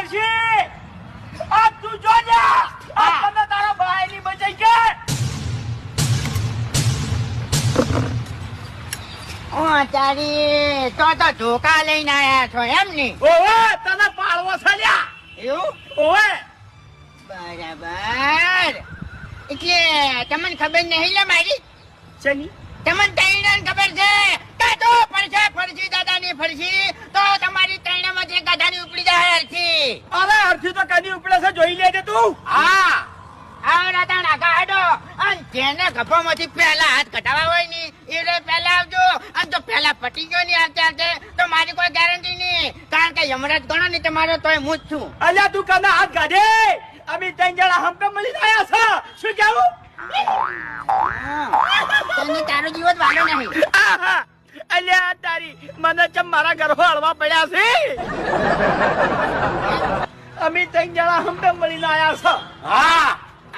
ફરશી આ તું જો ને આ તને તારા ભાઈ ની બચાઈ કે ઓ તારી તો ધોકા લઈને આયા છો એમ ને? ઓવે તને પાળવો છે લ્યા એવું? ઓવે બરાબર. એટલે તમને ખબર નહીં લે મારી? ચની તમને તૈણાને ખબર છે કે તો ફરશી દાદાની ફરશી તો તમારી તૈણામાં જે ગાધાની ઉપડી જાય અરથી. અરે અરથી તો કદી ઉપડે છે જોઈ લેજે તું. હા આવડા તાણા ગાડો અને જેને ગફામાંથી પહેલા હાથ કઢાવા હોય ની એ પહેલા આવજો અને જો પહેલા પટી ગયો ની આવતે તો મારી કોઈ ગેરંટી નહીં, કારણ કે યમરાજ ગણો ને તમારો તોય હું જ છું. અલ્યા તું કને હાથ ગાઢે અમે ત્રણ જણા હમકમ મળી આયા છે શું કેવું? તને તારો જીવ જ વાલો નહીં. આહા અલ્યા તારી મને ચમ મારા ઘર હળવા પડ્યા છે. અમે ત્રણ જણા હમકમ મળી આયા છે. હા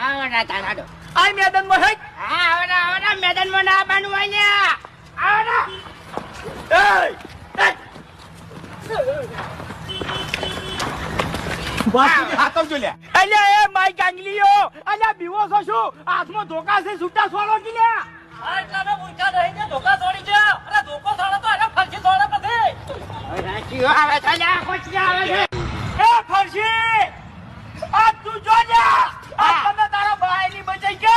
આવડા તાણાડો આ મેદાનમાં હે. હા આવડા મેદાનમાં ના બાનું હોય ને આવડા. અલ્યા એ માઈ કાંગલીઓ અલ્યા બીવો છો શું? હાથમાં ધોકા છે છૂટા છોડો કે લ્યા. રાશીઓ આવે છે લ્યા, કોચી આવે છે. એ ફરશી આ તું જો ને આ તને તારા ભાઈ ની બચાઈ કે